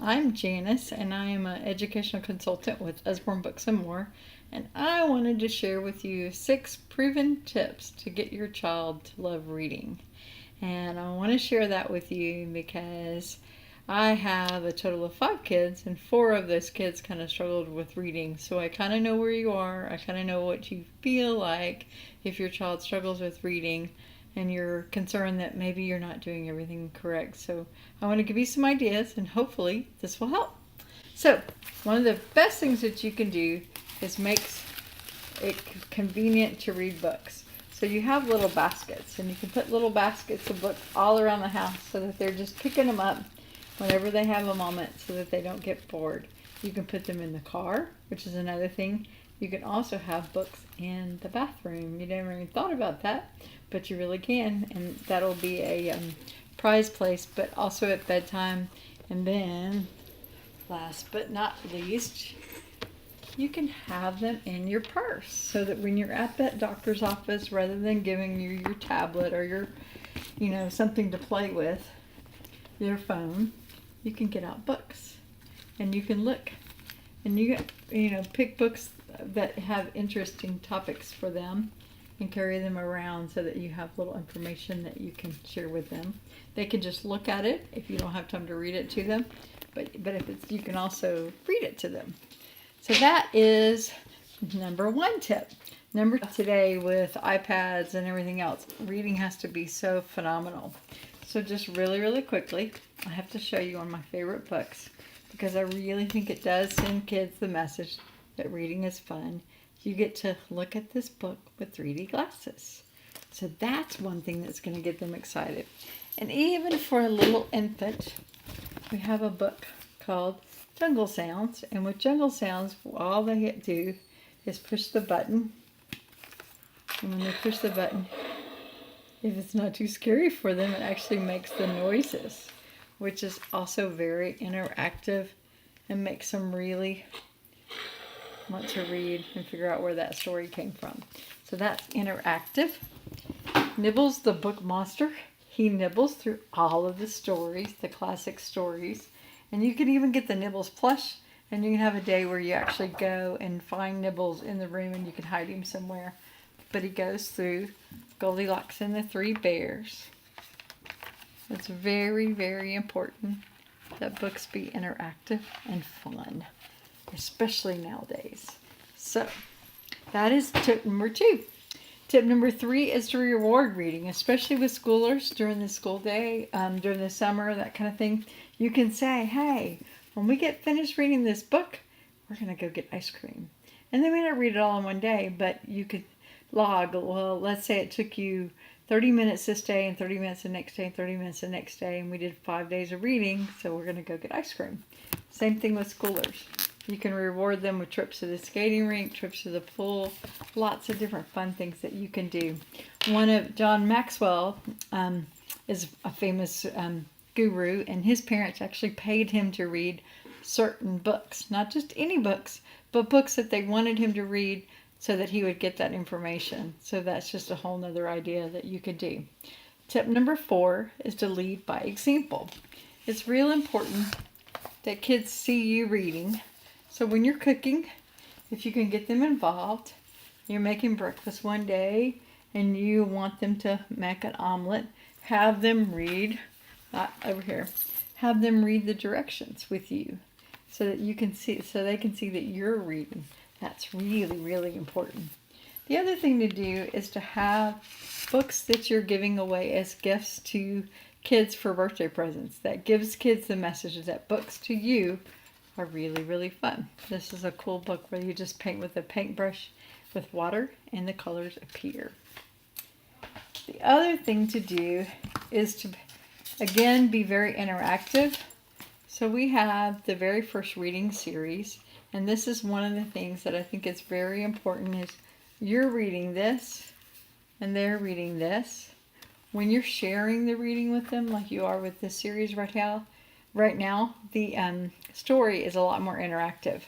I'm Janice, and I am an educational consultant with Usborne Books and More. And I wanted to share with you 6 proven tips to get your child to love reading. And I want to share that with you because I have a total of 5 kids, and 4 of those kids kind of struggled with reading. So I kind of know where you are. I kind of know what you feel like if your child struggles with reading and you're concerned that maybe you're not doing everything correct. So I want to give you some ideas, and hopefully this will help. So one of the best things that you can do is make it convenient to read books. So you have little baskets, and you can put little baskets of books all around the house so that they're just picking them up whenever they have a moment so that they don't get bored. You can put them in the car, which is another thing. You can also have books in the bathroom. You never even thought about that, but you really can, and that'll be a prize place, but also at bedtime. And then, last but not least, you can have them in your purse so that when you're at that doctor's office, rather than giving you your tablet or your, something to play with, your phone, you can get out books and you can look and pick books that have interesting topics for them and carry them around so that you have little information that you can share with them. They can just look at it if you don't have time to read it to them, but if it's, you can also read it to them. So that is number 1 tip. Today with iPads and everything else, reading has to be so phenomenal. So just really, really quickly, I have to show you one of my favorite books because I really think it does send kids the message that reading is fun. You get to look at this book with 3D glasses. So that's one thing that's going to get them excited. And even for a little infant, we have a book called Jungle Sounds. And with Jungle Sounds, all they do is push the button. And when they push the button, if it's not too scary for them, it actually makes the noises, which is also very interactive and makes them really want to read and figure out where that story came from. So that's interactive. Nibbles the book monster. He nibbles through all of the stories, the classic stories. And you can even get the Nibbles plush, and you can have a day where you actually go and find Nibbles in the room and you can hide him somewhere. But he goes through Goldilocks and the 3 Bears. It's very, very important that books be interactive and fun, especially nowadays. So that is tip number 2. Tip number 3 is to reward reading, especially with schoolers during the school day, during the summer, that kind of thing. You can say, hey, when we get finished reading this book, we're going to go get ice cream. And they may not read it all in one day, but you could log, well, let's say it took you 30 minutes this day and 30 minutes the next day and 30 minutes the next day, and we did 5 days of reading, so we're going to go get ice cream. Same thing with schoolers. You can reward them with trips to the skating rink, trips to the pool, lots of different fun things that you can do. One of John Maxwell is a famous guru, and his parents actually paid him to read certain books, not just any books, but books that they wanted him to read so that he would get that information. So that's just a whole nother idea that you could do. Tip number 4 is to lead by example. It's real important that kids see you reading. So when you're cooking, if you can get them involved, you're making breakfast one day and you want them to make an omelet, have them read, not over here, have them read the directions with you so that you can see, so they can see that you're reading. That's really, really important. The other thing to do is to have books that you're giving away as gifts to kids for birthday presents. That gives kids the message that books to you are really, really fun. This is a cool book where you just paint with a paintbrush with water and the colors appear. The other thing to do is to, again, be very interactive. So we have the very first reading series, and this is one of the things that I think is very important is you're reading this and they're reading this. When you're sharing the reading with them like you are with this series right now, the story is a lot more interactive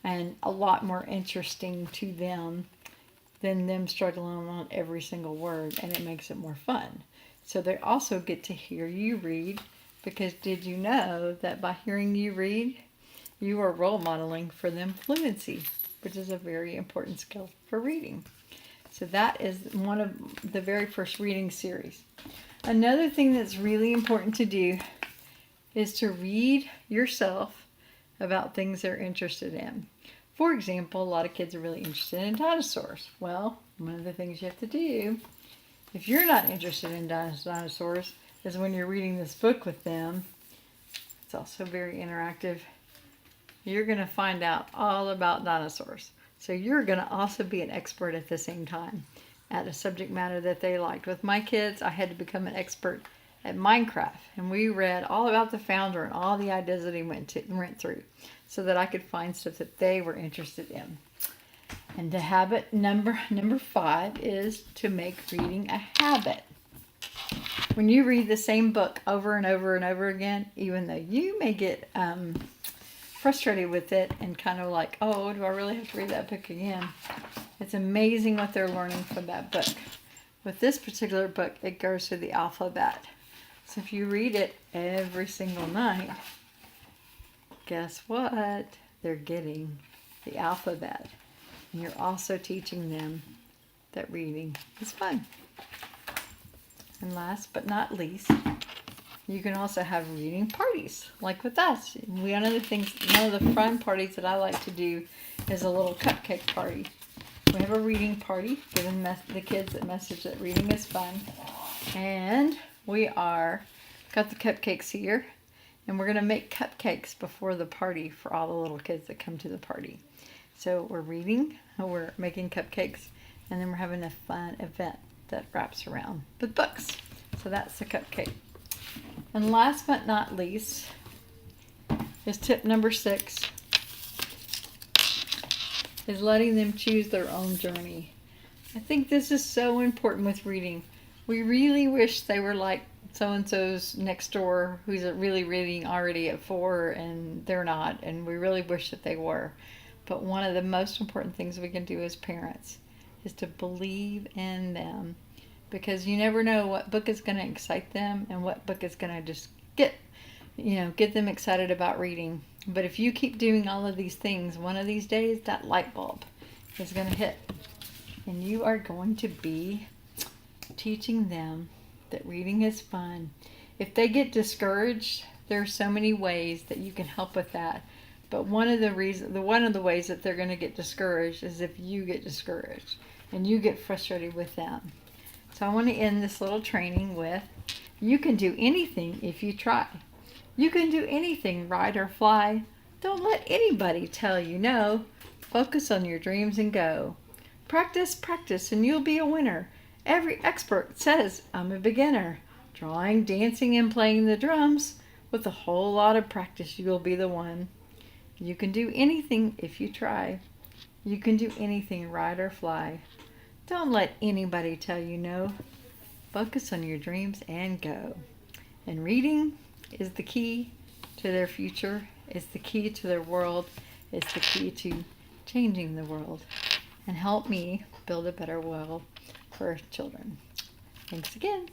and a lot more interesting to them than them struggling on every single word, and it makes it more fun. So they also get to hear you read, Because did you know that by hearing you read, you are role modeling for them fluency, which is a very important skill for reading. So that is one of the very first reading series. Another thing that's really important to do is to read yourself about things they're interested in. For example, a lot of kids are really interested in dinosaurs. Well, one of the things you have to do, if you're not interested in dinosaurs, is when you're reading this book with them, it's also very interactive, you're going to find out all about dinosaurs. So you're going to also be an expert at the same time at a subject matter that they liked. With my kids, I had to become an expert at Minecraft, and we read all about the founder and all the ideas that he went through so that I could find stuff that they were interested in. And the habit number 5 is to make reading a habit. When you read the same book over and over and over again, even though you may get frustrated with it and kind of like, oh, do I really have to read that book again? It's amazing what they're learning from that book. With this particular book, it goes through the alphabet. So if you read it every single night, guess what? They're getting the alphabet. And you're also teaching them that reading is fun. And last but not least, you can also have reading parties, like with us. One of the fun parties that I like to do is a little cupcake party. We have a reading party, giving the kids a message that reading is fun. And we got the cupcakes here, and we're going to make cupcakes before the party for all the little kids that come to the party. So we're reading, we're making cupcakes, and then we're having a fun event that wraps around with books. So that's the cupcake. And last but not least is tip number 6, is letting them choose their own journey. I think this is so important with reading. We really wish they were like so-and-so's next door who's really reading already at 4 and they're not, and we really wish that they were. But one of the most important things we can do as parents is to believe in them, because you never know what book is going to excite them and what book is going to just get them excited about reading. But if you keep doing all of these things, one of these days that light bulb is going to hit, and you are going to be teaching them that reading is fun. If they get discouraged, there are so many ways that you can help with that. But one of the ways that they're going to get discouraged is if you get discouraged and you get frustrated with them. So I want to end this little training with, you can do anything if you try. You can do anything, ride or fly. Don't let anybody tell you no. Focus on your dreams and go. Practice, practice, and you'll be a winner. Every expert says I'm a beginner. Drawing, dancing, and playing the drums. With a whole lot of practice, you'll be the one. You can do anything if you try. You can do anything, ride or fly. Don't let anybody tell you no. Focus on your dreams and go. And reading is the key to their future. It's the key to their world. It's the key to changing the world. And help me build a better world for children. Thanks again.